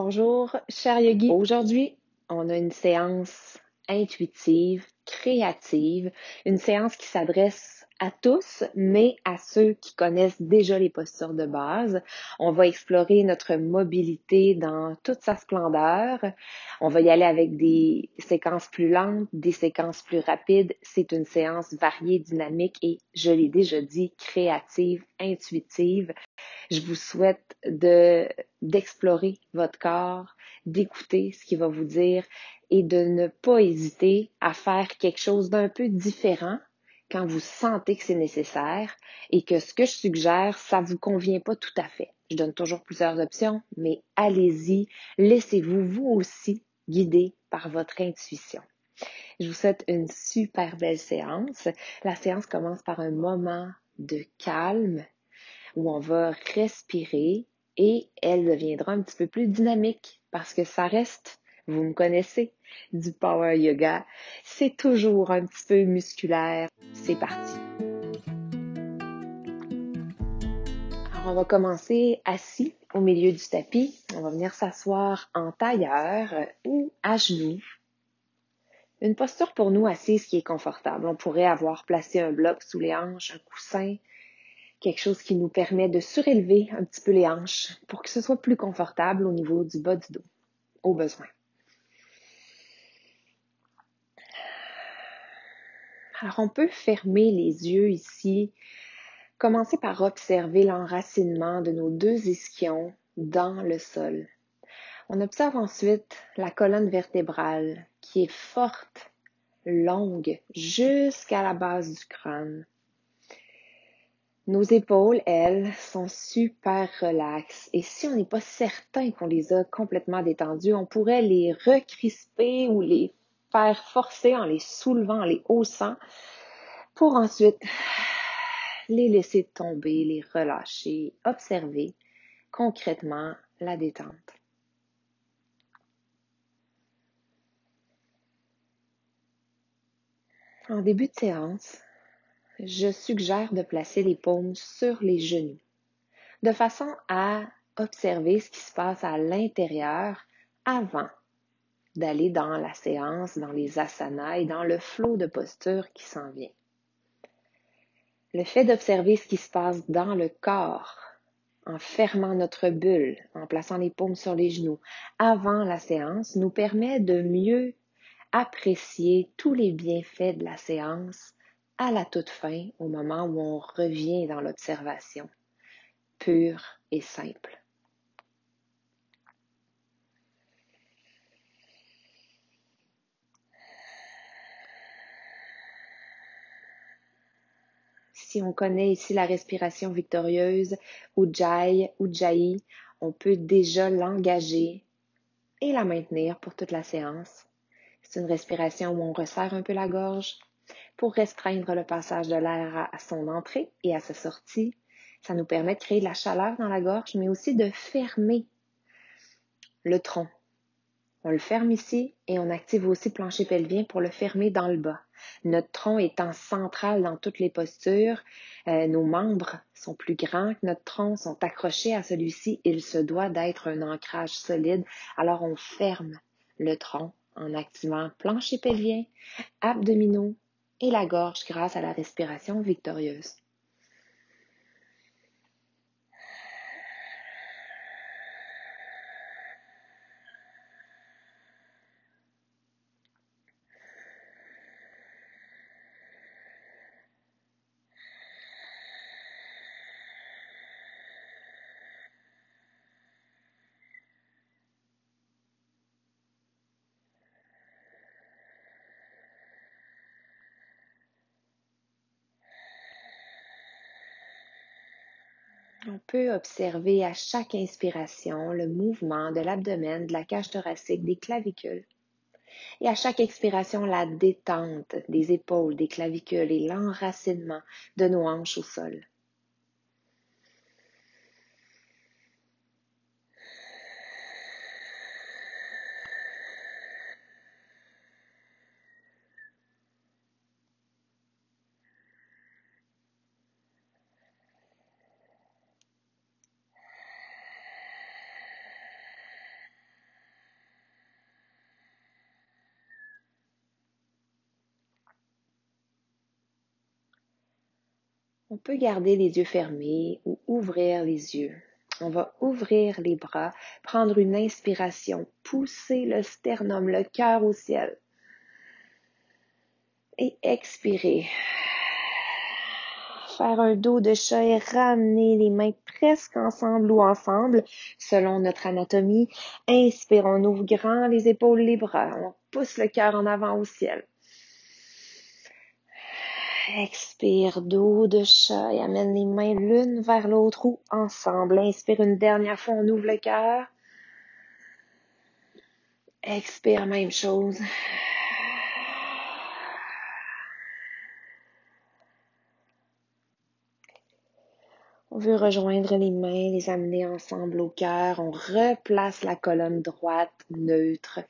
Bonjour, cher Yogi. Aujourd'hui, on a une séance intuitive, créative, une séance qui s'adresse à tous, mais à ceux qui connaissent déjà les postures de base. On va explorer notre mobilité dans toute sa splendeur. On va y aller avec des séquences plus lentes, des séquences plus rapides. C'est une séance variée, dynamique et, je l'ai déjà dit, créative, intuitive. Je vous souhaite d'explorer votre corps, d'écouter ce qu'il va vous dire et de ne pas hésiter à faire quelque chose d'un peu différent quand vous sentez que c'est nécessaire et que ce que je suggère, ça vous convient pas tout à fait. Je donne toujours plusieurs options, mais allez-y, laissez-vous vous aussi guider par votre intuition. Je vous souhaite une super belle séance. La séance commence par un moment de calme où on va respirer et elle deviendra un petit peu plus dynamique parce que ça reste, vous me connaissez, du power yoga. C'est toujours un petit peu musculaire. C'est parti. Alors, on va commencer assis au milieu du tapis. On va venir s'asseoir en tailleur ou à genoux. Une posture pour nous assise qui est confortable. On pourrait avoir placé un bloc sous les hanches, un coussin, quelque chose qui nous permet de surélever un petit peu les hanches pour que ce soit plus confortable au niveau du bas du dos, au besoin. Alors, on peut fermer les yeux ici, commencer par observer l'enracinement de nos deux ischions dans le sol. On observe ensuite la colonne vertébrale qui est forte, longue, jusqu'à la base du crâne. Nos épaules, elles, sont super relaxes et si on n'est pas certain qu'on les a complètement détendues, on pourrait les recrisper ou les faire forcer en les soulevant, en les haussant pour ensuite les laisser tomber, les relâcher, observer concrètement la détente. En début de séance, je suggère de placer les paumes sur les genoux, de façon à observer ce qui se passe à l'intérieur avant d'aller dans la séance, dans les asanas et dans le flot de posture qui s'en vient. Le fait d'observer ce qui se passe dans le corps, en fermant notre bulle, en plaçant les paumes sur les genoux avant la séance, nous permet de mieux apprécier tous les bienfaits de la séance à la toute fin, au moment où on revient dans l'observation pure et simple. Si on connaît ici la respiration victorieuse, Ujjayi, Ujjayi, on peut déjà l'engager et la maintenir pour toute la séance. C'est une respiration où on resserre un peu la gorge pour restreindre le passage de l'air à son entrée et à sa sortie. Ça nous permet de créer de la chaleur dans la gorge, mais aussi de fermer le tronc. On le ferme ici et on active aussi le plancher pelvien pour le fermer dans le bas. Notre tronc étant central dans toutes les postures, nos membres sont plus grands que notre tronc, sont accrochés à celui-ci. Il se doit d'être un ancrage solide. Alors on ferme le tronc en activant plancher pelvien, abdominaux et la gorge grâce à la respiration victorieuse. On peut observer à chaque inspiration le mouvement de l'abdomen, de la cage thoracique, des clavicules. Et à chaque expiration, la détente des épaules, des clavicules et l'enracinement de nos hanches au sol. On peut garder les yeux fermés ou ouvrir les yeux. On va ouvrir les bras, prendre une inspiration, pousser le sternum, le cœur au ciel. Et expirer. Faire un dos de chat et ramener les mains presque ensemble ou ensemble, selon notre anatomie. Inspire, on ouvre grand les épaules, les bras. On pousse le cœur en avant au ciel. Expire, dos de chat et amène les mains l'une vers l'autre ou ensemble. Inspire une dernière fois, on ouvre le cœur. Expire, même chose. On veut rejoindre les mains, les amener ensemble au cœur. On replace la colonne droite neutre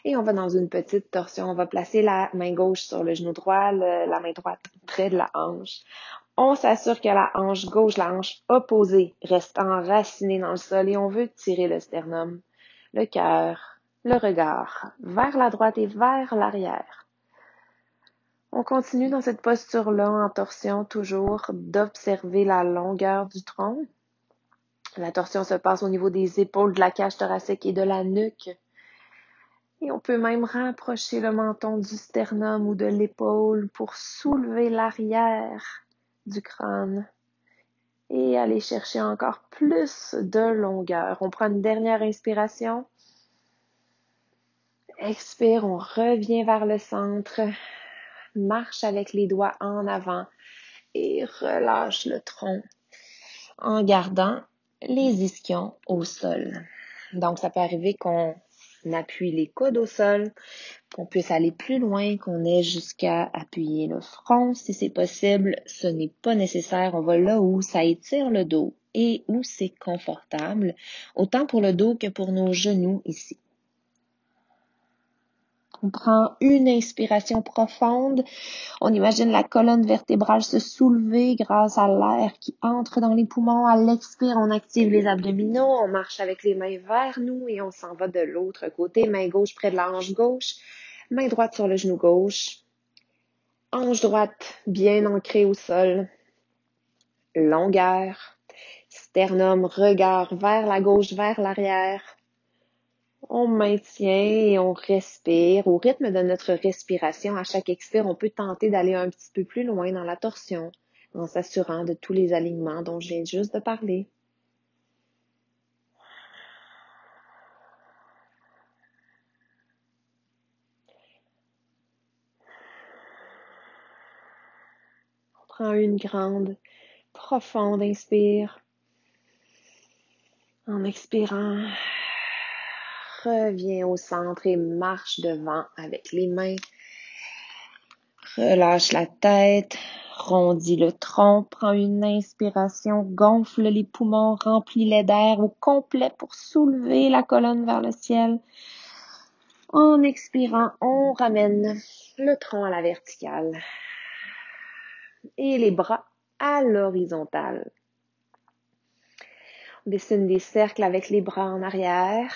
et on va dans une petite torsion. On va placer la main gauche sur le genou droit, la main droite près de la hanche. On s'assure que la hanche gauche, la hanche opposée, reste enracinée dans le sol et on veut tirer le sternum, le cœur, le regard vers la droite et vers l'arrière. On continue dans cette posture-là, en torsion, toujours d'observer la longueur du tronc. La torsion se passe au niveau des épaules, de la cage thoracique et de la nuque. Et on peut même rapprocher le menton du sternum ou de l'épaule pour soulever l'arrière du crâne et aller chercher encore plus de longueur. On prend une dernière inspiration. Expire, on revient vers le centre. Marche avec les doigts en avant et relâche le tronc en gardant les ischions au sol. Donc, ça peut arriver qu'on appuie les coudes au sol, qu'on puisse aller plus loin, qu'on ait jusqu'à appuyer le front. Si c'est possible, ce n'est pas nécessaire. On va là où ça étire le dos et où c'est confortable, autant pour le dos que pour nos genoux ici. On prend une inspiration profonde. On imagine la colonne vertébrale se soulever grâce à l'air qui entre dans les poumons. À l'expire, on active les abdominaux. On marche avec les mains vers nous et on s'en va de l'autre côté. Main gauche près de la hanche gauche. Main droite sur le genou gauche. Hanche droite bien ancrée au sol. Longueur. Sternum, regard vers la gauche, vers l'arrière. On maintient et on respire. Au rythme de notre respiration, à chaque expire, on peut tenter d'aller un petit peu plus loin dans la torsion en s'assurant de tous les alignements dont je viens juste de parler. On prend une grande, profonde inspire. En expirant, reviens au centre et marche devant avec les mains. Relâche la tête, rondis le tronc, prends une inspiration, gonfle les poumons, remplis-les d'air au complet pour soulever la colonne vers le ciel. En expirant, on ramène le tronc à la verticale et les bras à l'horizontale. On dessine des cercles avec les bras en arrière.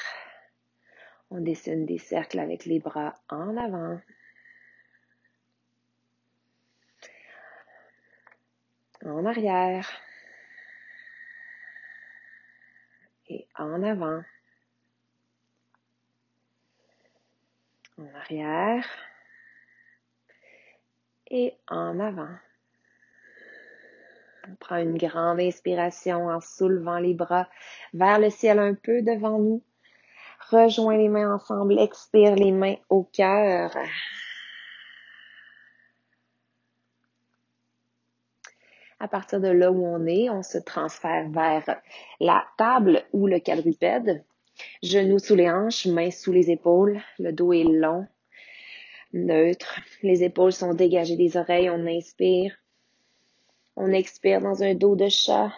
On dessine des cercles avec les bras en avant. En arrière. Et en avant. En arrière. Et en avant. On prend une grande inspiration en soulevant les bras vers le ciel un peu devant nous. Rejoins les mains ensemble, expire les mains au cœur. À partir de là où on se transfère vers la table ou le quadrupède. Genoux sous les hanches, mains sous les épaules. Le dos est long, neutre. Les épaules sont dégagées des oreilles. On inspire. On expire dans un dos de chat.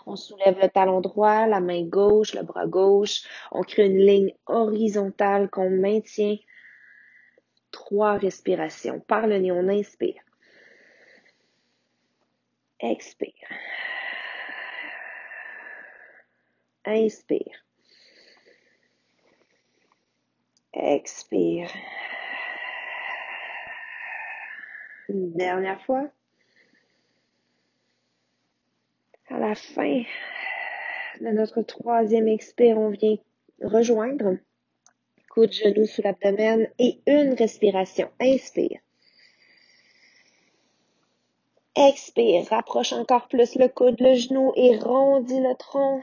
On soulève le talon droit, la main gauche, le bras gauche. On crée une ligne horizontale qu'on maintient. 3 respirations. Par le nez, on inspire. Expire. Inspire. Expire. Une dernière fois. À la fin de notre troisième expire, on vient rejoindre. Coude, genou sous l'abdomen et une respiration. Inspire. Expire. Rapproche encore plus le coude, le genou et rondis le tronc.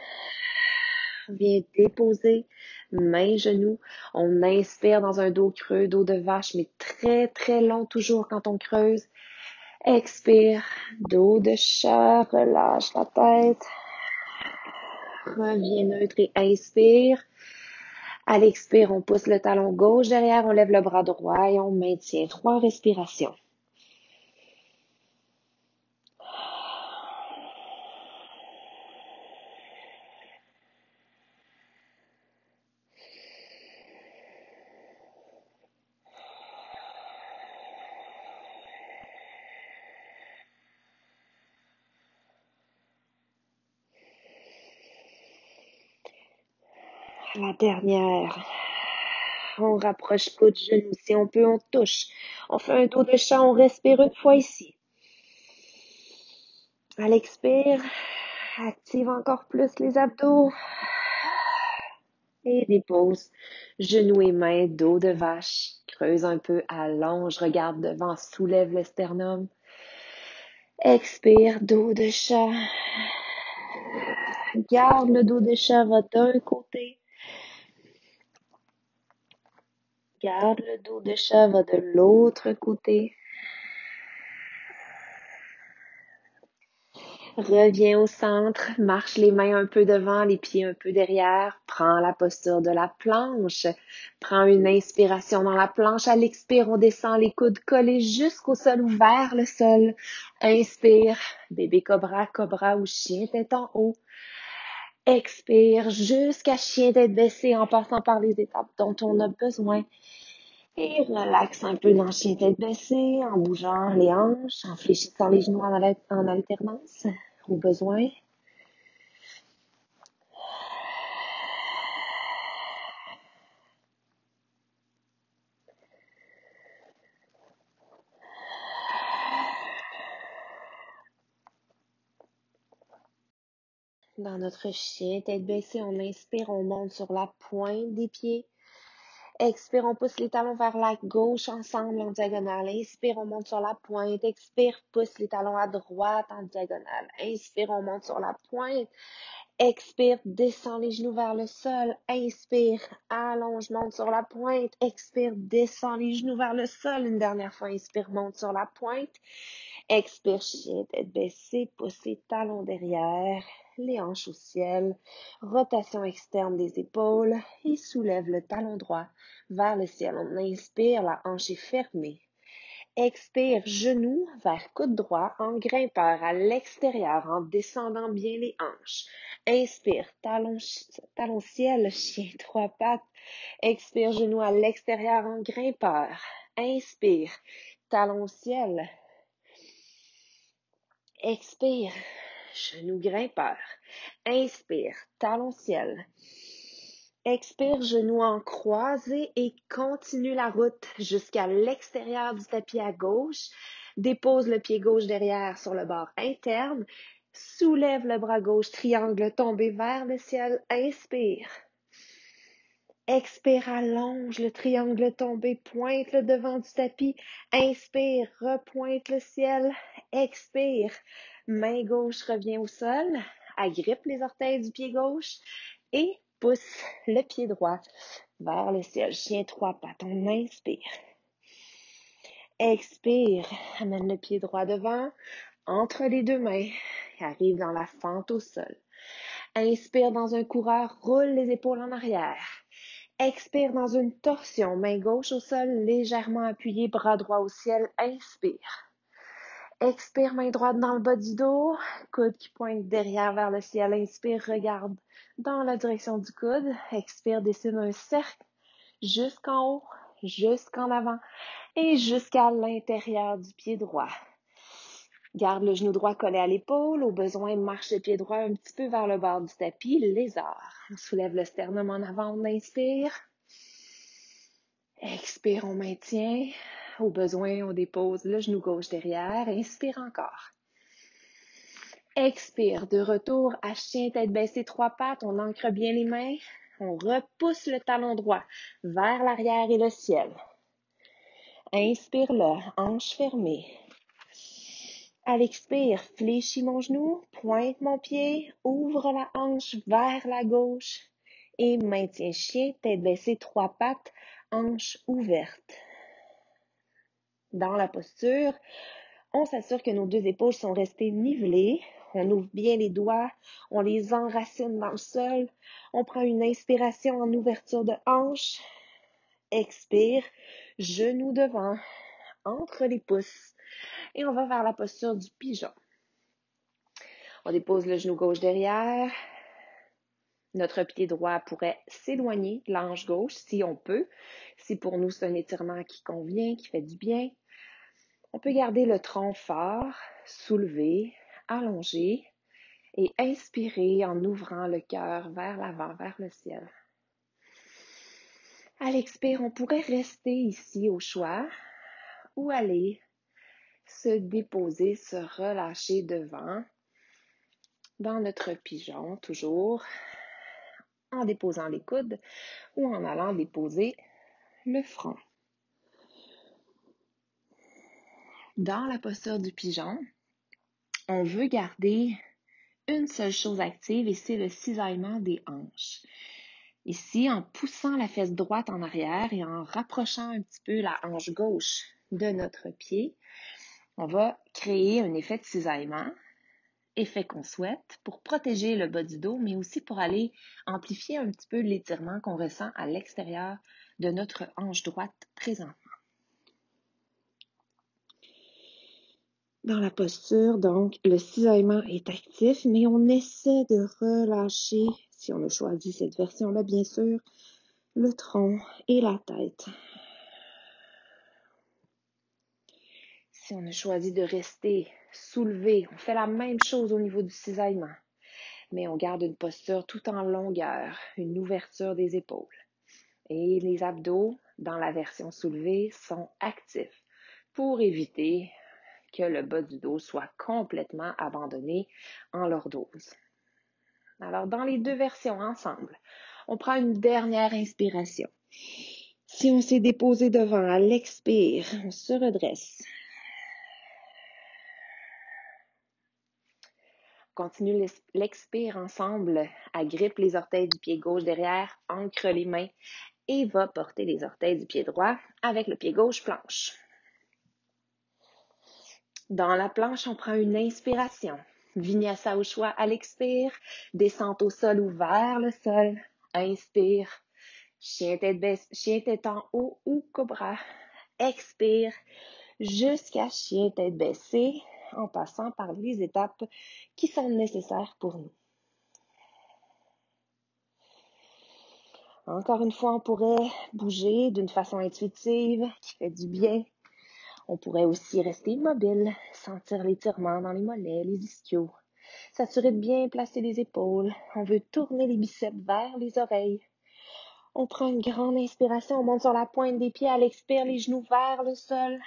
Viens déposer main, genou. On inspire dans un dos creux, dos de vache, mais très, très long toujours quand on creuse. Expire, dos de chat, relâche la tête. Reviens neutre et inspire. À l'expire, on pousse le talon gauche derrière, on lève le bras droit et on maintient 3 respirations. La dernière. On rapproche coude, genou. Si on peut, on touche. On fait un dos de chat, on respire une fois ici. À l'expire, active encore plus les abdos. Et dépose. Genoux et mains, dos de vache. Creuse un peu, allonge, regarde devant, soulève le sternum. Expire, dos de chat. Garde le dos de chat, va d'un côté. Garde le dos de chat, va de l'autre côté. Reviens au centre, marche les mains un peu devant, les pieds un peu derrière. Prends la posture de la planche. Prends une inspiration dans la planche. À l'expire, on descend les coudes collés jusqu'au sol ou vers le sol. Inspire, bébé cobra, cobra ou chien tête en haut. Expire jusqu'à chien tête baissée en passant par les étapes dont on a besoin. Et relaxe un peu dans chien tête baissée, en bougeant les hanches, en fléchissant les genoux en alternance, au besoin. Dans notre chien tête baissée, on inspire, on monte sur la pointe des pieds. Expire, on pousse les talons vers la gauche ensemble en diagonale. Inspire, on monte sur la pointe. Expire, pousse les talons à droite en diagonale. Inspire, on monte sur la pointe. Expire, descends les genoux vers le sol. Inspire, allonge, monte sur la pointe. Expire, descends les genoux vers le sol. Une dernière fois, inspire, monte sur la pointe. Expire, chien tête baissée, pousse les talons derrière, les hanches au ciel, rotation externe des épaules et soulève le talon droit vers le ciel. On inspire, la hanche est fermée. Expire, genou vers coude droit en grimpeur à l'extérieur en descendant bien les hanches. Inspire, talon ciel, chien trois pattes. Expire, genou à l'extérieur en grimpeur. Inspire, talon ciel. Expire, genou grimpeur. Inspire, talon ciel. Expire, genou en croisé et continue la route jusqu'à l'extérieur du tapis à gauche. Dépose le pied gauche derrière sur le bord interne. Soulève le bras gauche, triangle tombé vers le ciel. Inspire. Expire, allonge le triangle tombé, pointe le devant du tapis. Inspire, repointe le ciel. Expire, main gauche revient au sol. Agrippe les orteils du pied gauche et pousse le pied droit vers le ciel. Chien trois pattes, on inspire. Expire, amène le pied droit devant, entre les deux mains, arrive dans la fente au sol. Inspire dans un coureur, roule les épaules en arrière. Expire dans une torsion, main gauche au sol, légèrement appuyée, bras droit au ciel. Inspire. Expire, main droite dans le bas du dos, coude qui pointe derrière vers le ciel. Inspire, regarde dans la direction du coude. Expire, dessine un cercle jusqu'en haut, jusqu'en avant et jusqu'à l'intérieur du pied droit. Garde le genou droit collé à l'épaule. Au besoin, marche le pied droit un petit peu vers le bord du tapis, lézard. On soulève le sternum en avant, on inspire. Expire, on maintient. Au besoin, on dépose le genou gauche derrière. Inspire encore. Expire, de retour à chien tête baissée, 3 pattes. On ancre bien les mains. On repousse le talon droit vers l'arrière et le ciel. Inspire là, hanche fermée. À l'expire, fléchis mon genou, pointe mon pied, ouvre la hanche vers la gauche et maintiens chien, tête baissée, 3 pattes, hanche ouverte. Dans la posture, on s'assure que nos 2 épaules sont restées nivelées. On ouvre bien les doigts, on les enracine dans le sol. On prend une inspiration en ouverture de hanche. Expire, genou devant, entre les pouces. Et on va vers la posture du pigeon. On dépose le genou gauche derrière. Notre pied droit pourrait s'éloigner de la hanche gauche si on peut. Si pour nous c'est un étirement qui convient, qui fait du bien. On peut garder le tronc fort, soulevé, allongé et inspirer en ouvrant le cœur vers l'avant, vers le ciel. À l'expire, on pourrait rester ici au choix ou aller se déposer, se relâcher devant dans notre pigeon, toujours en déposant les coudes ou en allant déposer le front. Dans la posture du pigeon, on veut garder une seule chose active et c'est le cisaillement des hanches. Ici, en poussant la fesse droite en arrière et en rapprochant un petit peu la hanche gauche de notre pied, on va créer un effet de cisaillement, effet qu'on souhaite pour protéger le bas du dos, mais aussi pour aller amplifier un petit peu l'étirement qu'on ressent à l'extérieur de notre hanche droite présentement. Dans la posture, donc, le cisaillement est actif, mais on essaie de relâcher, si on a choisi cette version-là, bien sûr, le tronc et la tête. Si on a choisi de rester soulevé, on fait la même chose au niveau du cisaillement, mais on garde une posture tout en longueur, une ouverture des épaules. Et les abdos, dans la version soulevée, sont actifs pour éviter que le bas du dos soit complètement abandonné en lordose. Alors, dans les 2 versions ensemble, on prend une dernière inspiration. Si on s'est déposé devant, à l'expire, on se redresse. Continue l'expire ensemble, agrippe les orteils du pied gauche derrière, ancre les mains et va porter les orteils du pied droit avec le pied gauche planche. Dans la planche, on prend une inspiration. Vinyasa au choix à l'expire, descente au sol ou vers le sol. Inspire, chien tête en haut ou cobra. Expire, jusqu'à chien tête baissée, en passant par les étapes qui sont nécessaires pour nous. Encore une fois, on pourrait bouger d'une façon intuitive, qui fait du bien. On pourrait aussi rester immobile, sentir l'étirement dans les mollets, les ischios. S'assurer de bien placer les épaules. On veut tourner les biceps vers les oreilles. On prend une grande inspiration, on monte sur la pointe des pieds. À l'expire, les genoux vers le sol.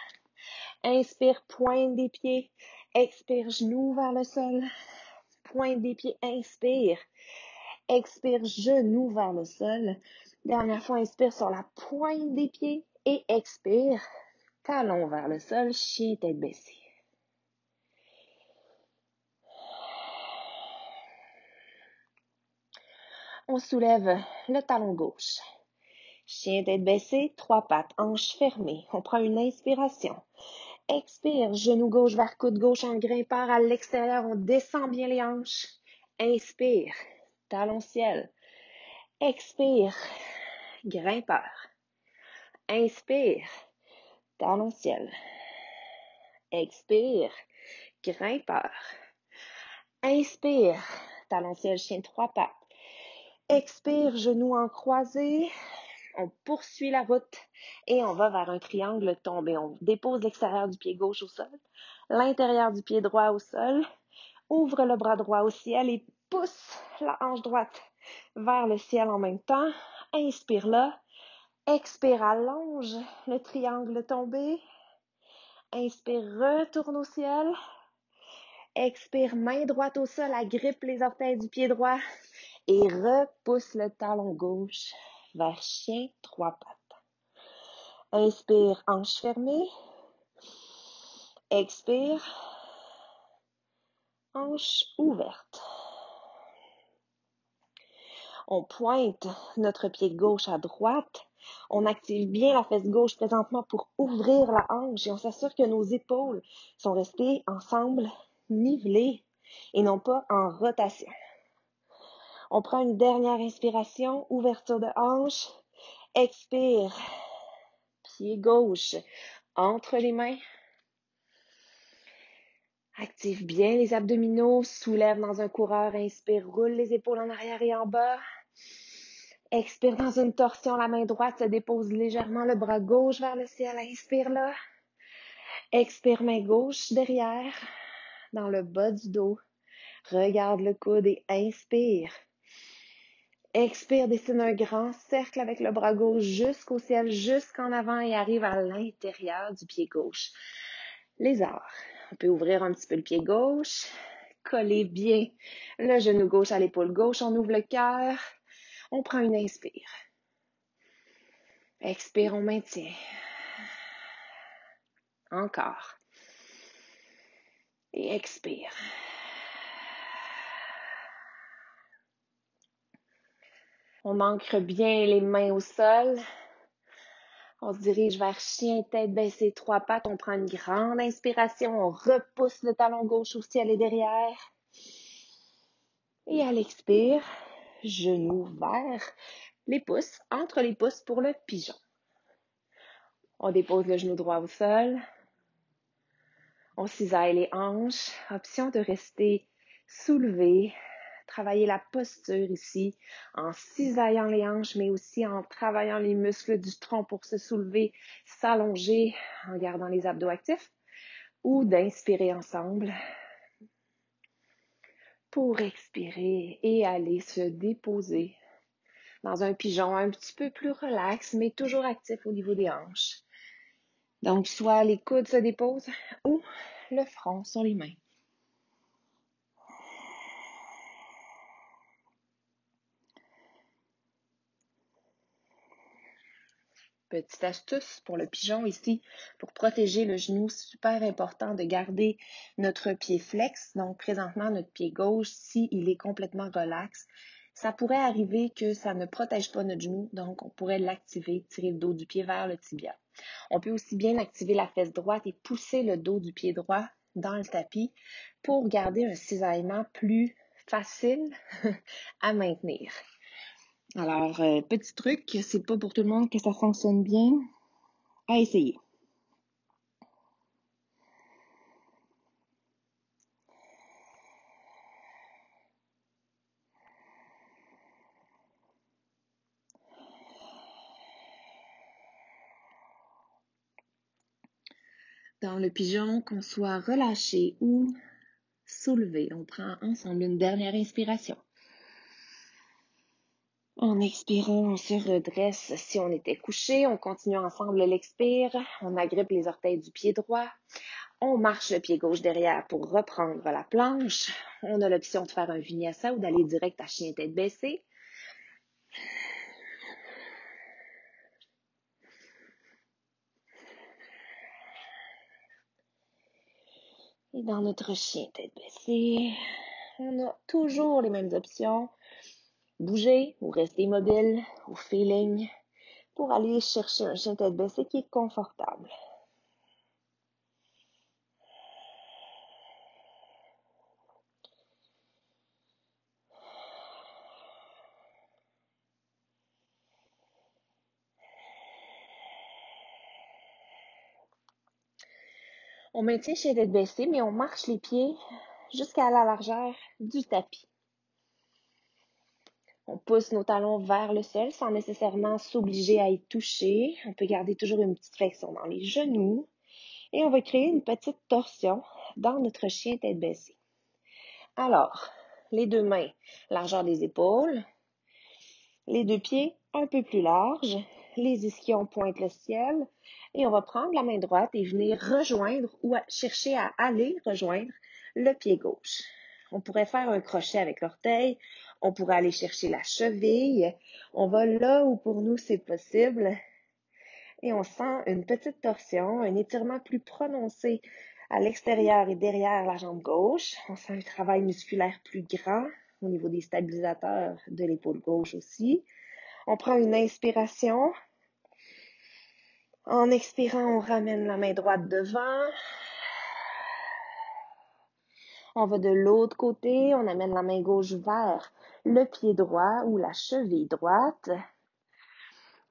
Inspire, pointe des pieds. Expire, genoux vers le sol. Pointe des pieds, inspire. Expire, genoux vers le sol. Dernière fois, inspire sur la pointe des pieds et expire. Talon vers le sol, chien tête baissée. On soulève le talon gauche. Chien tête baissée, 3 pattes, hanches fermées. On prend une inspiration. Expire, genou gauche vers coude gauche en grimpeur à l'extérieur. On descend bien les hanches. Inspire, talon ciel. Expire, grimpeur. Inspire, talon ciel. Expire, grimpeur. Inspire, talon ciel, chien 3 pattes. Expire, genoux en croisé. On poursuit la route et on va vers un triangle tombé. On dépose l'extérieur du pied gauche au sol, l'intérieur du pied droit au sol, ouvre le bras droit au ciel et pousse la hanche droite vers le ciel en même temps. Inspire là, expire, allonge le triangle tombé, Inspire, retourne au ciel. Expire, main droite au sol, agrippe les orteils du pied droit et repousse le talon gauche vers chien, 3 pattes. Inspire, hanche fermée. Expire, hanche ouverte. On pointe notre pied gauche à droite. On active bien la fesse gauche présentement pour ouvrir la hanche et on s'assure que nos épaules sont restées ensemble, nivelées et non pas en rotation. On prend une dernière inspiration, ouverture de hanche. Expire, pied gauche entre les mains. Active bien les abdominaux, soulève dans un coureur, inspire, roule les épaules en arrière et en bas. Expire dans une torsion, la main droite se dépose légèrement, le bras gauche vers le ciel, inspire là. Expire, main gauche derrière, dans le bas du dos. Regarde le coude et inspire. Expire, dessine un grand cercle avec le bras gauche jusqu'au ciel, jusqu'en avant et arrive à l'intérieur du pied gauche. Lézard. On peut ouvrir un petit peu le pied gauche, coller bien le genou gauche à l'épaule gauche, on ouvre le cœur, on prend une inspire. Expire, on maintient. Encore. Et expire. On ancre bien les mains au sol. On se dirige vers chien, tête baissée, 3 pattes. On prend une grande inspiration. On repousse le talon gauche au ciel et derrière. Et à l'expire, genoux vers les pouces, entre les pouces pour le pigeon. On dépose le genou droit au sol. On cisaille les hanches. Option de rester soulevé. Travailler la posture ici en cisaillant les hanches, mais aussi en travaillant les muscles du tronc pour se soulever, s'allonger en gardant les abdos actifs ou d'inspirer ensemble pour expirer et aller se déposer dans un pigeon un petit peu plus relax, mais toujours actif au niveau des hanches. Donc, soit les coudes se déposent ou le front sur les mains. Petite astuce pour le pigeon ici, pour protéger le genou, super important de garder notre pied flex. Donc, présentement, notre pied gauche, s'il est complètement relax, ça pourrait arriver que ça ne protège pas notre genou. Donc, on pourrait l'activer, tirer le dos du pied vers le tibia. On peut aussi bien activer la fesse droite et pousser le dos du pied droit dans le tapis pour garder un cisaillement plus facile à maintenir. Alors, petit truc, c'est pas pour tout le monde que ça fonctionne bien. À essayer. Dans le pigeon, qu'on soit relâché ou soulevé, on prend ensemble une dernière inspiration. En expirant, on se redresse. Si on était couché, on continue ensemble l'expire. On agrippe les orteils du pied droit. On marche le pied gauche derrière pour reprendre la planche. On a l'option de faire un vinyasa ou d'aller direct à chien tête baissée. Et dans notre chien tête baissée, on a toujours les mêmes options. Bouger ou rester immobile au feeling pour aller chercher un chien tête baissée qui est confortable. On maintient chien tête baissée, mais on marche les pieds jusqu'à la largeur du tapis. On pousse nos talons vers le sol sans nécessairement s'obliger à y toucher. On peut garder toujours une petite flexion dans les genoux. Et on va créer une petite torsion dans notre chien tête baissée. Alors, les 2 mains, largeur des épaules. Les 2 pieds un peu plus larges. les ischions pointent le ciel et on va prendre la main droite et venir rejoindre ou chercher à aller rejoindre le pied gauche. On pourrait faire un crochet avec l'orteil, on pourrait aller chercher la cheville, on va là où pour nous c'est possible et on sent une petite torsion, un étirement plus prononcé à l'extérieur et derrière la jambe gauche. On sent un travail musculaire plus grand au niveau des stabilisateurs de l'épaule gauche aussi. On prend une inspiration. En expirant, on ramène la main droite devant. On va de l'autre côté, on amène la main gauche vers le pied droit ou la cheville droite.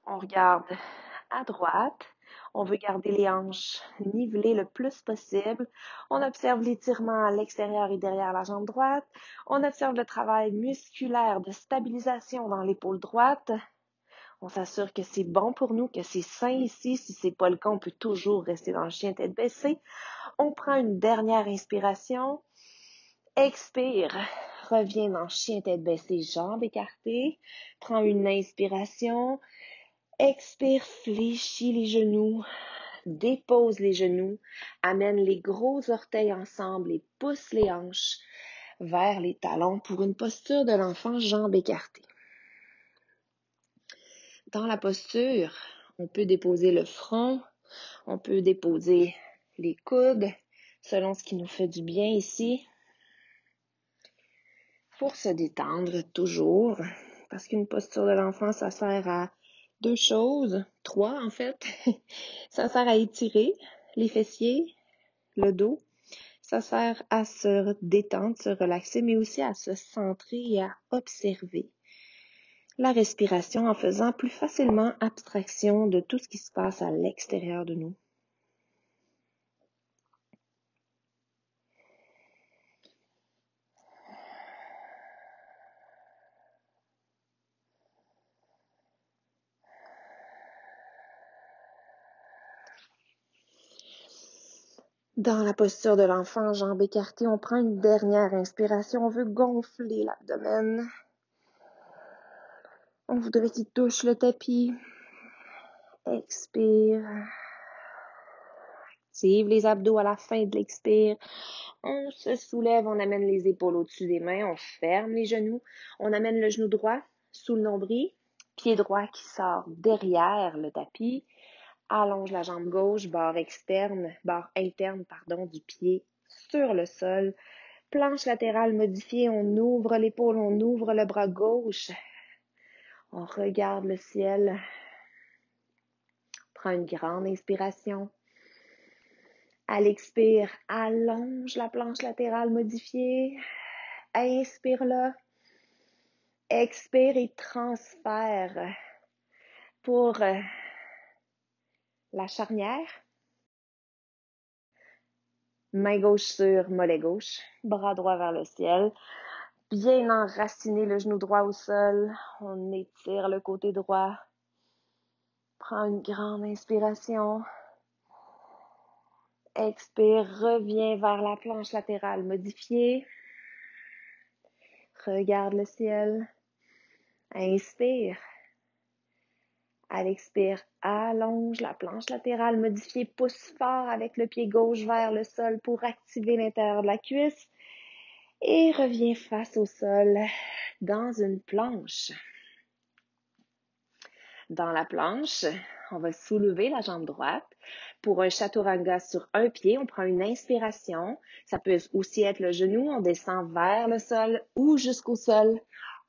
On regarde à droite. On veut garder les hanches nivelées le plus possible. On observe l'étirement à l'extérieur et derrière la jambe droite. On observe le travail musculaire de stabilisation dans l'épaule droite. On s'assure que c'est bon pour nous, que c'est sain ici. Si c'est pas le cas, on peut toujours rester dans le chien tête baissée. On prend une dernière inspiration. Expire. Reviens dans chien tête baissée, jambes écartées. Prends une inspiration. Expire, fléchis les genoux. Dépose les genoux. Amène les gros orteils ensemble et pousse les hanches vers les talons pour une posture de l'enfant, jambes écartées. Dans la posture, on peut déposer le front, on peut déposer les coudes, selon ce qui nous fait du bien ici. Pour se détendre, toujours, parce qu'une posture de l'enfant, ça sert à 2 choses, 3 en fait. Ça sert à étirer les fessiers, le dos. Ça sert à se détendre, se relaxer, mais aussi à se centrer et à observer la respiration en faisant plus facilement abstraction de tout ce qui se passe à l'extérieur de nous. Dans la posture de l'enfant, jambes écartées, on prend une dernière inspiration. On veut gonfler l'abdomen. On voudrait qu'il touche le tapis. Expire. Active les abdos à la fin de l'expire. On se soulève, on amène les épaules au-dessus des mains, on ferme les genoux. On amène le genou droit sous le nombril. Pied droit qui sort derrière le tapis. Allonge la jambe gauche, barre interne, du pied sur le sol. Planche latérale modifiée, on ouvre l'épaule, on ouvre le bras gauche. On regarde le ciel. Prends une grande inspiration. À l'expire, allonge la planche latérale modifiée. Inspire là. Expire et transfère pour la charnière. Main gauche sur mollet gauche, bras droit vers le ciel. Bien enraciner le genou droit au sol. On étire le côté droit. Prends une grande inspiration. Expire, reviens vers la planche latérale modifiée. Regarde le ciel. Inspire. À l'expire, allonge la planche latérale modifiée. Pousse fort avec le pied gauche vers le sol pour activer l'intérieur de la cuisse. Et reviens face au sol dans une planche. Dans la planche, on va soulever la jambe droite. Pour un chaturanga sur un pied, on prend une inspiration. Ça peut aussi être le genou, on descend vers le sol ou jusqu'au sol.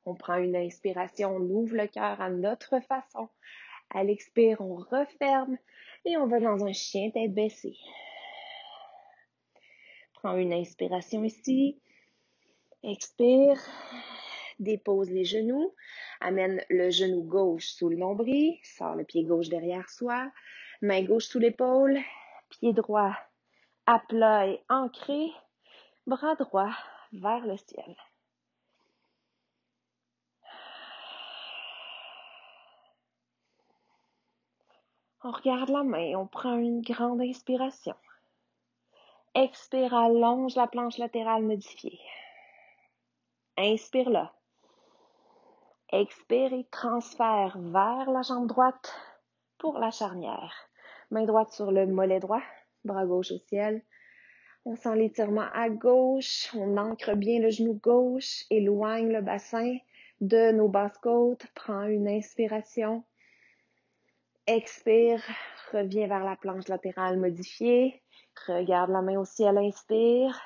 On prend une inspiration, on ouvre le cœur à notre façon. À l'expire, on referme et on va dans un chien tête baissée. Prends une inspiration ici. Expire. Dépose les genoux. Amène le genou gauche sous le nombril. Sors le pied gauche derrière soi. Main gauche sous l'épaule. Pied droit à plat et ancré. Bras droit vers le ciel. On regarde la main. On prend une grande inspiration. Expire, allonge la planche latérale modifiée. Inspire là. Expire et transfère vers la jambe droite. pour la charnière. Main droite sur le mollet droit, bras gauche au ciel. On sent l'étirement à gauche, on ancre bien le genou gauche, éloigne le bassin de nos basses côtes, prends une inspiration. Expire, reviens vers la planche latérale modifiée. Regarde la main au ciel, inspire.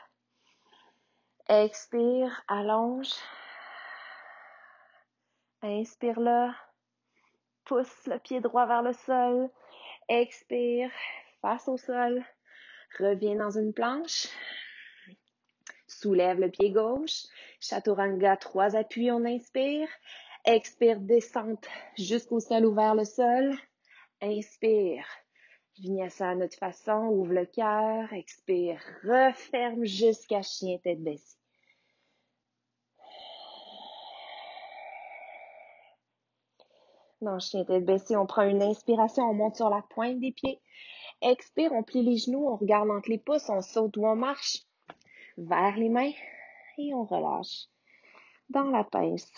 Expire, allonge. Inspire là. Pousse le pied droit vers le sol. Expire, face au sol. Reviens dans une planche. Soulève le pied gauche. Chaturanga, 3 appuis, on inspire. Expire, descente jusqu'au sol ou vers le sol. Inspire. Vinyasa à notre façon, ouvre le cœur. Expire, referme jusqu'à chien tête baissée. Dans chien tête baissée, on prend une inspiration, on monte sur la pointe des pieds. Expire, on plie les genoux, on regarde entre les pouces, on saute ou on marche vers les mains et on relâche dans la pince.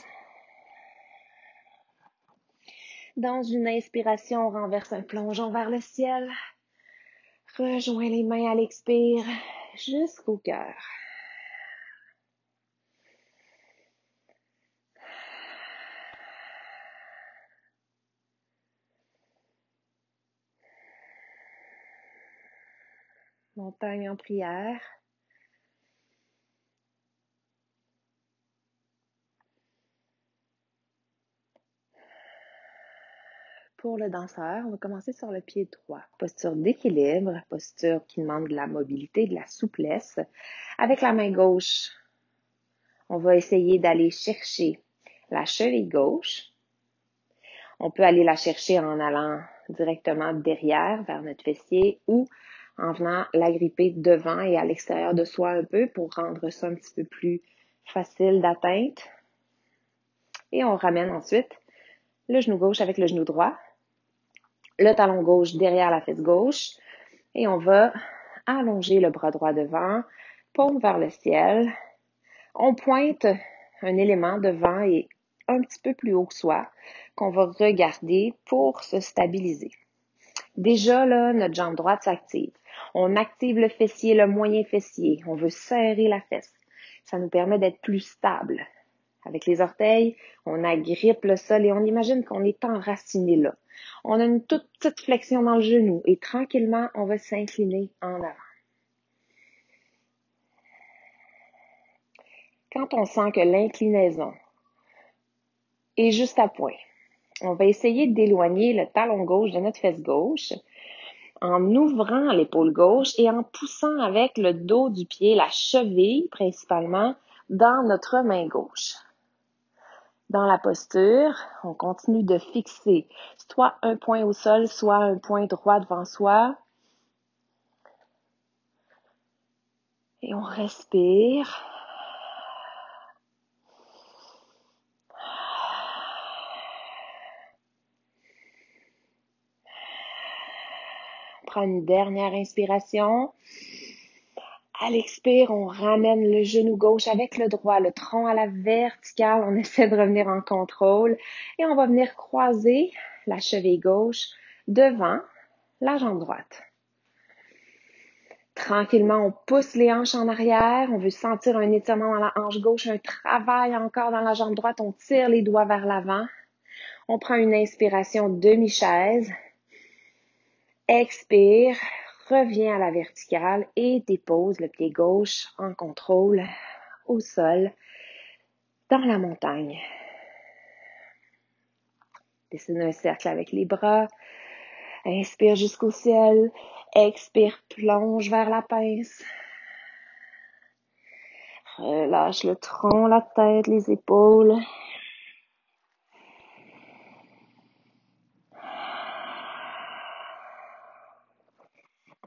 Dans une inspiration, on renverse un plongeon vers le ciel. Rejoins les mains à l'expire jusqu'au cœur. Montagne en prière. Pour le danseur, on va commencer sur le pied droit. Posture d'équilibre, posture qui demande de la mobilité, de la souplesse. Avec la main gauche, on va essayer d'aller chercher la cheville gauche. On peut aller la chercher en allant directement derrière, vers notre fessier, ou en venant la gripper devant et à l'extérieur de soi un peu pour rendre ça un petit peu plus facile d'atteinte. Et on ramène ensuite le genou gauche avec le genou droit. Le talon gauche derrière la fesse gauche et on va allonger le bras droit devant, paume vers le ciel. On pointe un élément devant et un petit peu plus haut que soi qu'on va regarder pour se stabiliser. Déjà, là, notre jambe droite s'active. On active le fessier, le moyen fessier. On veut serrer la fesse. Ça nous permet d'être plus stable. Avec les orteils, on agrippe le sol et on imagine qu'on est enraciné là. On a une toute petite flexion dans le genou et tranquillement, on va s'incliner en avant. Quand on sent que l'inclinaison est juste à point, on va essayer d'éloigner le talon gauche de notre fesse gauche en ouvrant l'épaule gauche et en poussant avec le dos du pied, la cheville principalement, dans notre main gauche. Dans la posture, on continue de fixer soit un point au sol, soit un point droit devant soi. Et on respire. On prend une dernière inspiration. À l'expire, on ramène le genou gauche avec le droit, le tronc à la verticale. On essaie de revenir en contrôle. Et on va venir croiser la cheville gauche devant la jambe droite. Tranquillement, on pousse les hanches en arrière. On veut sentir un étirement dans la hanche gauche, un travail encore dans la jambe droite. On tire les doigts vers l'avant. On prend une inspiration demi-chaise. Expire. Reviens à la verticale et dépose le pied gauche en contrôle au sol dans la montagne. Dessine un cercle avec les bras. Inspire jusqu'au ciel. Expire, plonge vers la pince. Relâche le tronc, la tête, les épaules.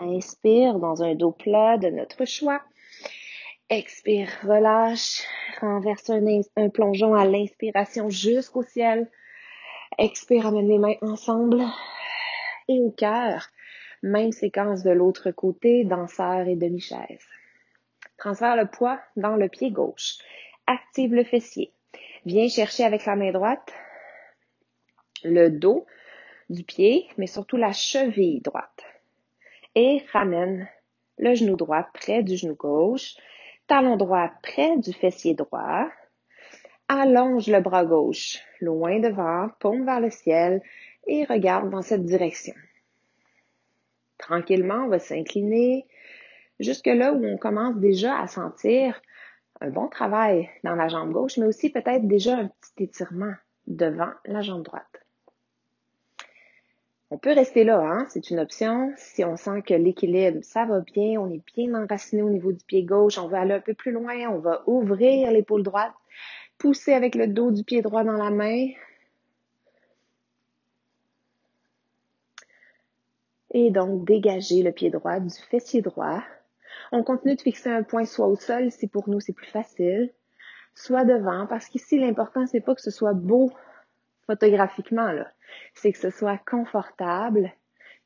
Inspire dans un dos plat de notre choix. Expire, relâche, renverse un plongeon à l'inspiration jusqu'au ciel. Expire, amène les mains ensemble et au cœur. Même séquence de l'autre côté, danseur et demi-chaise. Transfère le poids dans le pied gauche. Active le fessier. Viens chercher avec la main droite le dos du pied, mais surtout la cheville droite. Et ramène le genou droit près du genou gauche, talon droit près du fessier droit. Allonge le bras gauche, loin devant, paume vers le ciel et regarde dans cette direction. Tranquillement, on va s'incliner jusque là où on commence déjà à sentir un bon travail dans la jambe gauche, mais aussi peut-être déjà un petit étirement devant la jambe droite. On peut rester là, hein? C'est une option. Si on sent que l'équilibre, ça va bien, on est bien enraciné au niveau du pied gauche, on veut aller un peu plus loin, on va ouvrir l'épaule droite, pousser avec le dos du pied droit dans la main. Et donc, dégager le pied droit du fessier droit. On continue de fixer un point soit au sol, si pour nous c'est plus facile, soit devant, parce qu'ici, l'important, c'est pas que ce soit beau photographiquement, là. C'est que ce soit confortable,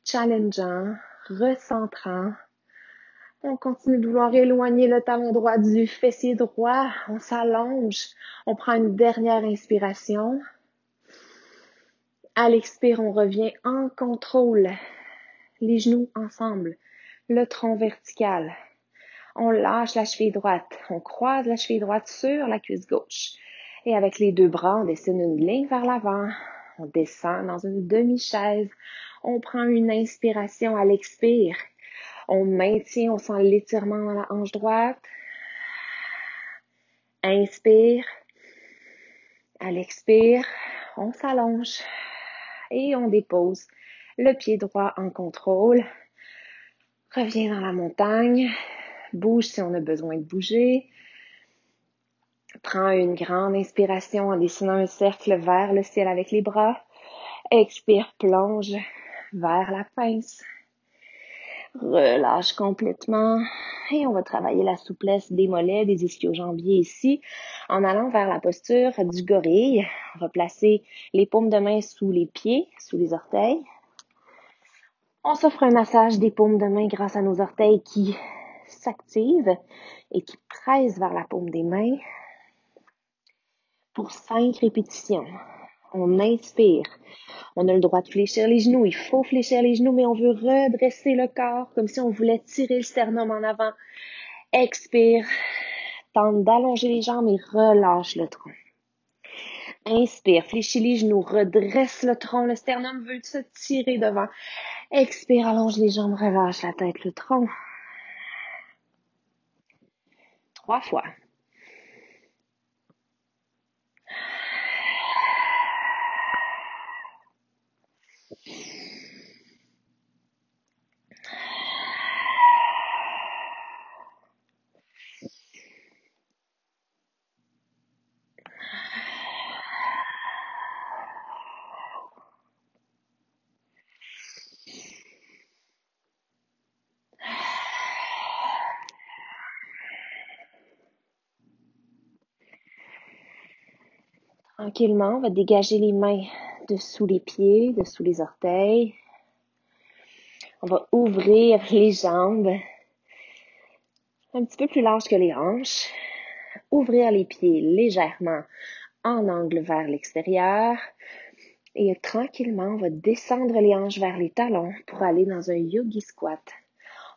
challengeant, recentrant. On continue de vouloir éloigner le talon droit du fessier droit. On s'allonge. On prend une dernière inspiration. À l'expire, on revient en contrôle. Les genoux ensemble. Le tronc vertical. On lâche la cheville droite. On croise la cheville droite sur la cuisse gauche. Et avec les deux bras, on dessine une ligne vers l'avant. On descend dans une demi-chaise. On prend une inspiration à l'expire. On maintient, on sent l'étirement dans la hanche droite. Inspire. À l'expire, on s'allonge. Et on dépose le pied droit en contrôle. Reviens dans la montagne. Bouge si on a besoin de bouger. Prends une grande inspiration en dessinant un cercle vers le ciel avec les bras. Expire, plonge vers la pince. Relâche complètement. Et on va travailler la souplesse des mollets, des ischio-jambiers ici, en allant vers la posture du gorille. On va placer les paumes de main sous les pieds, sous les orteils. On s'offre un massage des paumes de main grâce à nos orteils qui s'activent et qui pressent vers la paume des mains. Pour 5 répétitions, on inspire. On a le droit de fléchir les genoux. Il faut fléchir les genoux, mais on veut redresser le corps comme si on voulait tirer le sternum en avant. Expire. Tente d'allonger les jambes et relâche le tronc. Inspire, fléchis les genoux, redresse le tronc. Le sternum veut se tirer devant. Expire, allonge les jambes, relâche la tête, le tronc. 3 fois. Tranquillement, on va dégager les mains dessous les pieds, dessous les orteils. On va ouvrir les jambes un petit peu plus larges que les hanches. Ouvrir les pieds légèrement en angle vers l'extérieur. Et tranquillement, on va descendre les hanches vers les talons pour aller dans un yogi squat.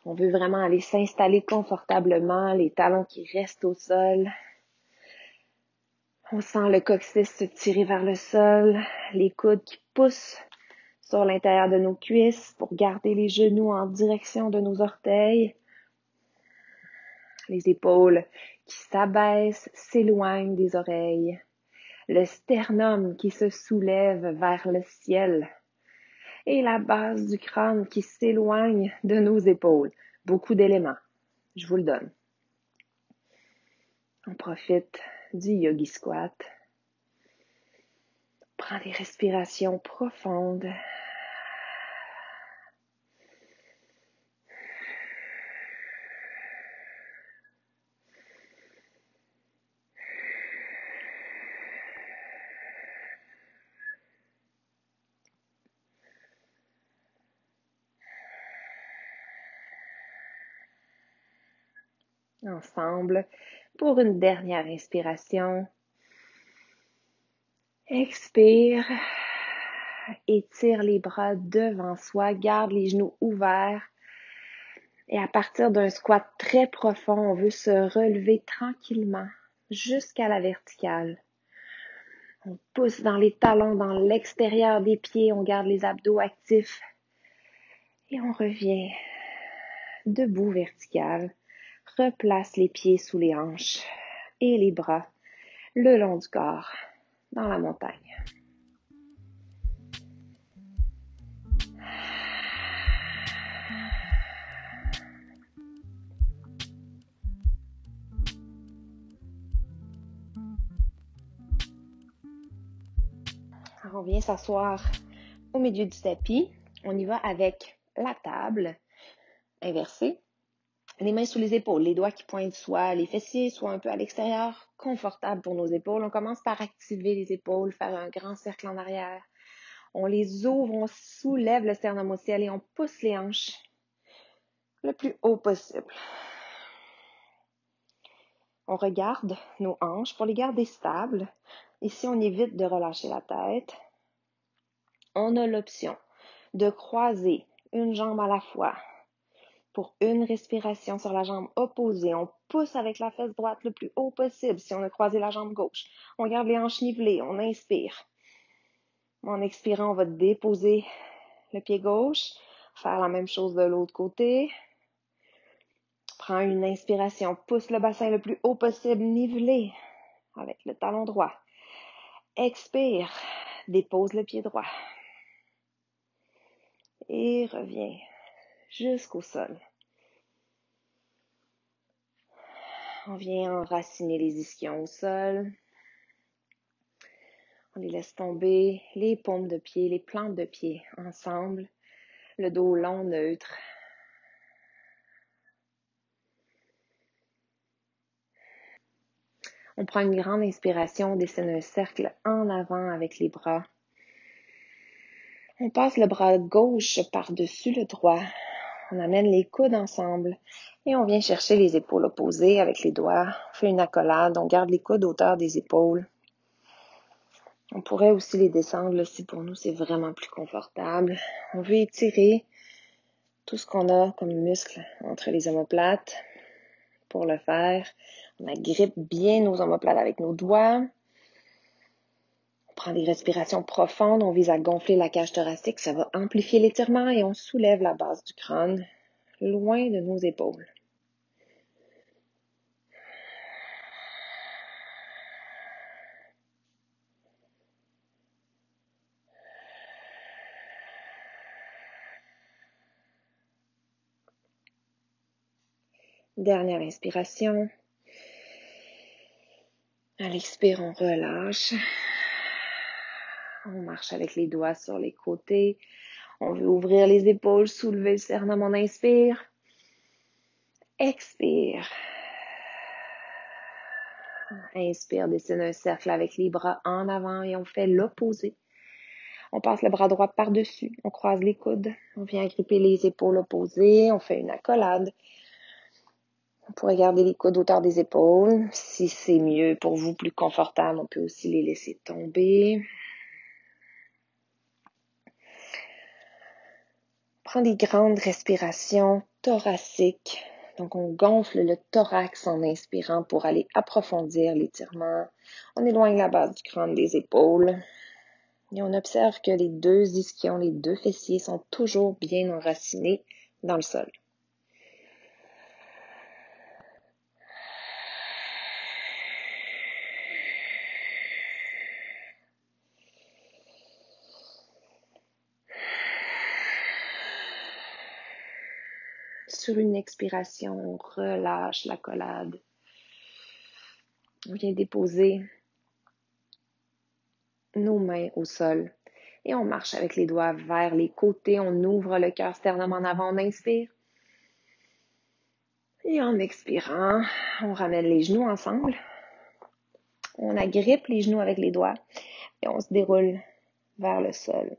On veut vraiment aller s'installer confortablement, les talons qui restent au sol. On sent le coccyx se tirer vers le sol, les coudes qui poussent sur l'intérieur de nos cuisses pour garder les genoux en direction de nos orteils. Les épaules qui s'abaissent, s'éloignent des oreilles. Le sternum qui se soulève vers le ciel. Et la base du crâne qui s'éloigne de nos épaules. Beaucoup d'éléments. Je vous le donne. On profite du yogi squat. Prends des respirations profondes. Ensemble pour une dernière inspiration. Expire étire les bras devant soi, garde les genoux ouverts. Et à partir d'un squat très profond, on veut se relever tranquillement jusqu'à la verticale. On pousse dans les talons, dans l'extérieur des pieds, on garde les abdos actifs. Et on revient debout vertical. Replace les pieds sous les hanches et les bras le long du corps dans la montagne. Alors, on vient s'asseoir au milieu du tapis. On y va avec la table inversée. Les mains sous les épaules, les doigts qui pointent soit les fessiers, soit un peu à l'extérieur, confortable pour nos épaules. On commence par activer les épaules, faire un grand cercle en arrière. On les ouvre, on soulève le sternum au ciel et on pousse les hanches le plus haut possible. On regarde nos hanches pour les garder stables. Ici, on évite de relâcher la tête. On a l'option de croiser une jambe à la fois pour une respiration sur la jambe opposée. On pousse avec la fesse droite le plus haut possible si on a croisé la jambe gauche. On garde les hanches nivelées, on inspire. En expirant, on va déposer le pied gauche, faire la même chose de l'autre côté. Prends une inspiration, pousse le bassin le plus haut possible, nivelé avec le talon droit. Expire, dépose le pied droit. Et reviens jusqu'au sol. On vient enraciner les ischions au sol. On les laisse tomber, les paumes de pied, les plantes de pied ensemble. Le dos long, neutre. On prend une grande inspiration, on dessine un cercle en avant avec les bras. On passe le bras gauche par-dessus le droit. On amène les coudes ensemble et on vient chercher les épaules opposées avec les doigts. On fait une accolade, on garde les coudes à hauteur des épaules. On pourrait aussi les descendre là, si pour nous c'est vraiment plus confortable. On veut étirer tout ce qu'on a comme muscle entre les omoplates. Pour le faire, on agrippe bien nos omoplates avec nos doigts. On prend des respirations profondes, on vise à gonfler la cage thoracique, ça va amplifier l'étirement et on soulève la base du crâne loin de nos épaules. Dernière inspiration. À l'expire, on relâche. On marche avec les doigts sur les côtés. On veut ouvrir les épaules, soulever le sternum. On inspire. Expire. Inspire, dessine un cercle avec les bras en avant et on fait l'opposé. On passe le bras droit par-dessus. On croise les coudes. On vient agripper les épaules opposées. On fait une accolade. On pourrait garder les coudes hauteur des épaules. Si c'est mieux pour vous, plus confortable, on peut aussi les laisser tomber. Prends des grandes respirations thoraciques. Donc, on gonfle le thorax en inspirant pour aller approfondir l'étirement. On éloigne la base du crâne des épaules. Et on observe que les deux ischions, les deux fessiers sont toujours bien enracinés dans le sol. Sur une expiration, on relâche l'accolade. On vient déposer nos mains au sol et on marche avec les doigts vers les côtés. On ouvre le cœur sternum en avant, on inspire. Et en expirant, on ramène les genoux ensemble. On agrippe les genoux avec les doigts et on se déroule vers le sol.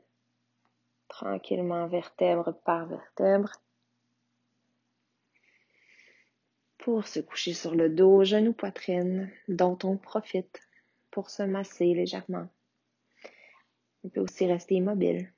Tranquillement, vertèbre par vertèbre. Pour se coucher sur le dos, genou, poitrine, dont on profite pour se masser légèrement. On peut aussi rester immobile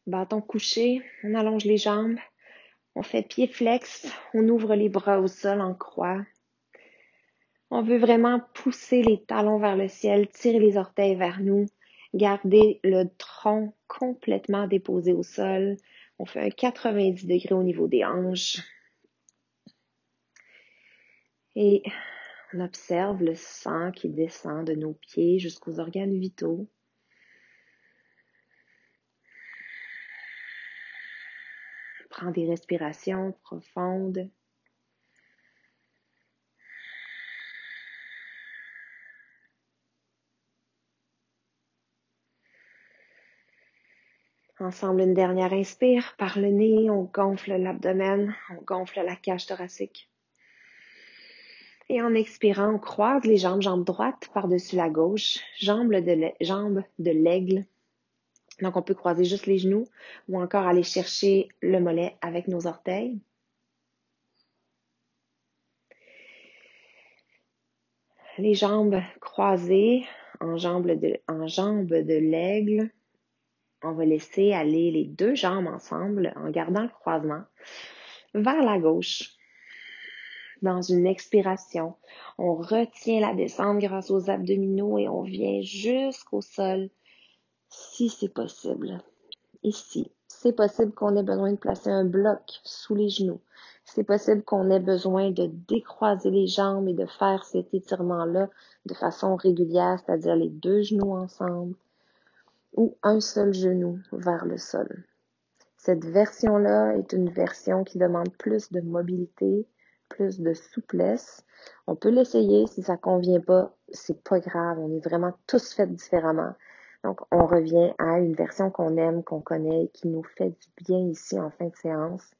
Bâton couché, on allonge les jambes, on fait pied flex, on ouvre les bras au sol en croix. On veut vraiment pousser les talons vers le ciel, tirer les orteils vers nous, garder le tronc complètement déposé au sol. On fait un 90 degrés au niveau des hanches. Et on observe le sang qui descend de nos pieds jusqu'aux organes vitaux. On prend des respirations profondes. Ensemble, une dernière inspire. Par le nez, on gonfle l'abdomen, on gonfle la cage thoracique. Et en expirant, on croise les jambes, jambe droite par-dessus la gauche, jambe de l'aigle. Donc, on peut croiser juste les genoux ou encore aller chercher le mollet avec nos orteils. Les jambes croisées en jambe de l'aigle. On va laisser aller les deux jambes ensemble en gardant le croisement vers la gauche. Dans une expiration, on retient la descente grâce aux abdominaux et on vient jusqu'au sol si c'est possible. Ici, c'est possible qu'on ait besoin de placer un bloc sous les genoux. C'est possible qu'on ait besoin de décroiser les jambes et de faire cet étirement-là de façon régulière, c'est-à-dire les deux genoux ensemble ou un seul genou vers le sol. Cette version-là est une version qui demande plus de mobilité, plus de souplesse. On peut l'essayer, si ça convient pas, c'est pas grave, on est vraiment tous faits différemment. Donc, on revient à une version qu'on aime, qu'on connaît, qui nous fait du bien ici en fin de séance.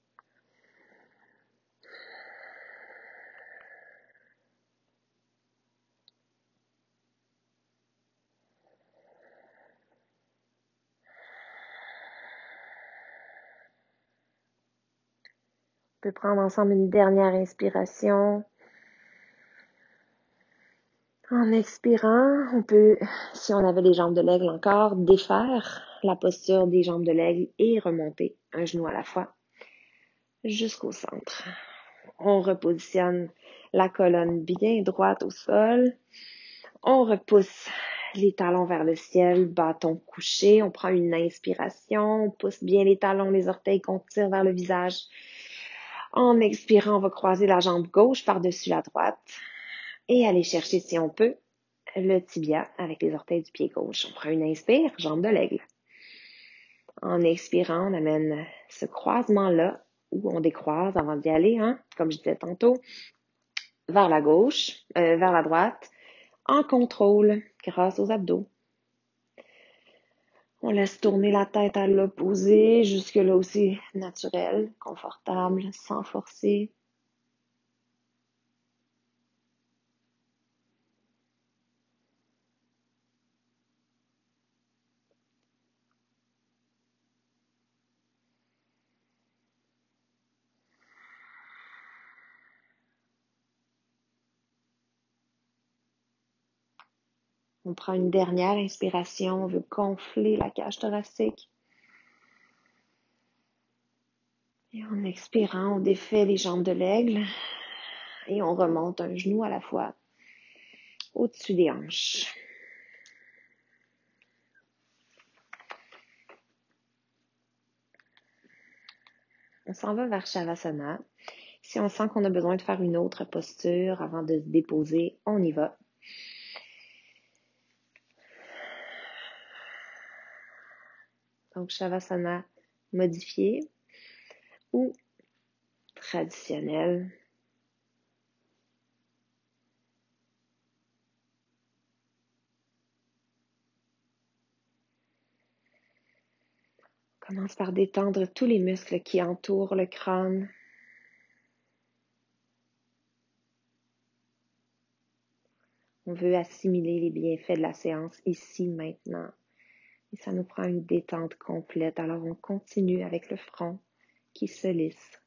On peut prendre ensemble une dernière inspiration. En expirant, on peut, si on avait les jambes de l'aigle encore, défaire la posture des jambes de l'aigle et remonter un genou à la fois jusqu'au centre. On repositionne la colonne bien droite au sol. On repousse les talons vers le ciel, bâton couché. On prend une inspiration, on pousse bien les talons, les orteils qu'on tire vers le visage. En expirant, on va croiser la jambe gauche par-dessus la droite et aller chercher, si on peut, le tibia avec les orteils du pied gauche. On prend une inspire, jambe de l'aigle. En expirant, on amène ce croisement-là où on décroise avant d'y aller, comme je disais tantôt, vers la gauche, vers la droite, en contrôle grâce aux abdos. On laisse tourner la tête à l'opposé, jusque-là aussi naturel, confortable, sans forcer. On prend une dernière inspiration, on veut gonfler la cage thoracique. Et en expirant, on défait les jambes de l'aigle et on remonte un genou à la fois au-dessus des hanches. On s'en va vers Shavasana. Si on sent qu'on a besoin de faire une autre posture avant de se déposer, on y va. Donc, Shavasana modifié ou traditionnel. On commence par détendre tous les muscles qui entourent le crâne. On veut assimiler les bienfaits de la séance ici, maintenant. Et ça nous prend une détente complète. Alors, on continue avec le front qui se lisse.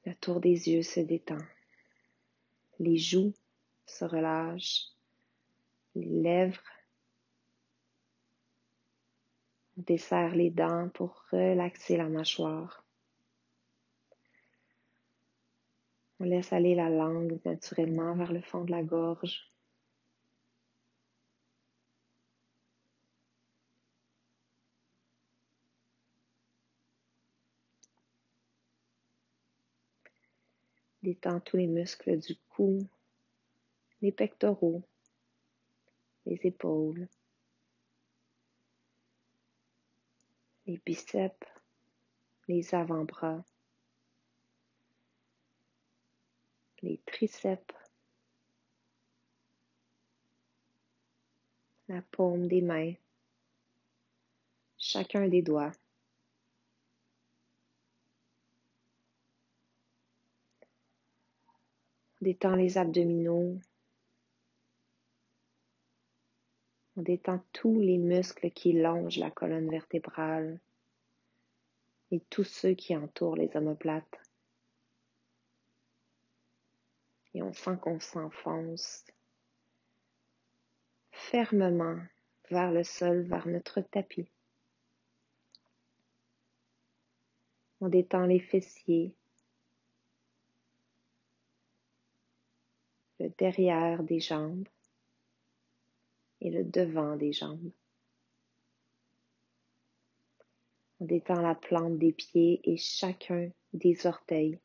Le tour des yeux se détend. Les joues se relâchent. Les lèvres On desserre les dents pour relaxer la mâchoire. On laisse aller la langue naturellement vers le fond de la gorge. Détends tous les muscles du cou, les pectoraux, les épaules, les biceps, les avant-bras, les triceps, la paume des mains, chacun des doigts. On détend les abdominaux. On détend tous les muscles qui longent la colonne vertébrale et tous ceux qui entourent les omoplates. Et on sent qu'on s'enfonce fermement vers le sol, vers notre tapis. On détend les fessiers, le derrière des jambes et le devant des jambes. On détend la plante des pieds et chacun des orteils.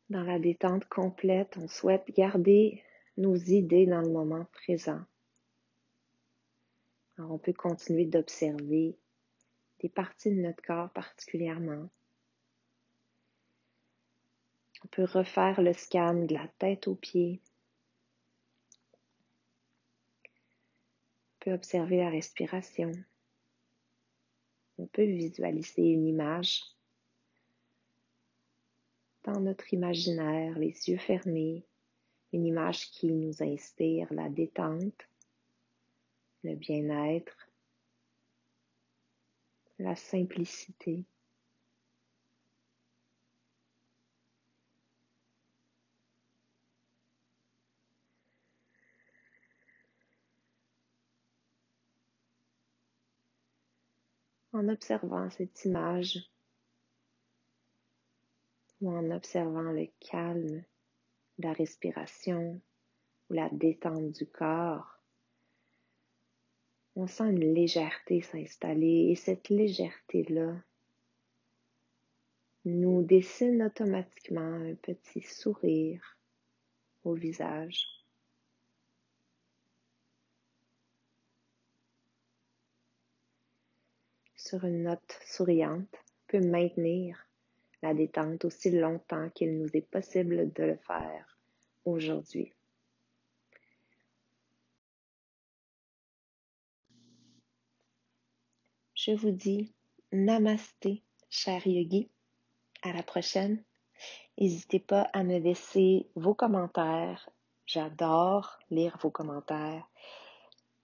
Dans la détente complète, on souhaite garder nos idées dans le moment présent. Alors on peut continuer d'observer des parties de notre corps particulièrement. On peut refaire le scan de la tête aux pieds. On peut observer la respiration. On peut visualiser une image dans notre imaginaire, les yeux fermés, une image qui nous inspire la détente, le bien-être, la simplicité. En observant cette image ou en observant le calme, la respiration ou la détente du corps, on sent une légèreté s'installer et cette légèreté-là nous dessine automatiquement un petit sourire au visage. Sur une note souriante, on peut maintenir la détente aussi longtemps qu'il nous est possible de le faire aujourd'hui. Je vous dis namasté, cher yogi. À la prochaine. N'hésitez pas à me laisser vos commentaires. J'adore lire vos commentaires.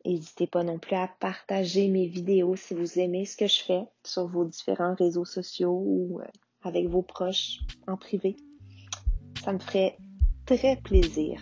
N'hésitez pas non plus à partager mes vidéos si vous aimez ce que je fais sur vos différents réseaux sociaux ou avec vos proches en privé. Ça me ferait très plaisir.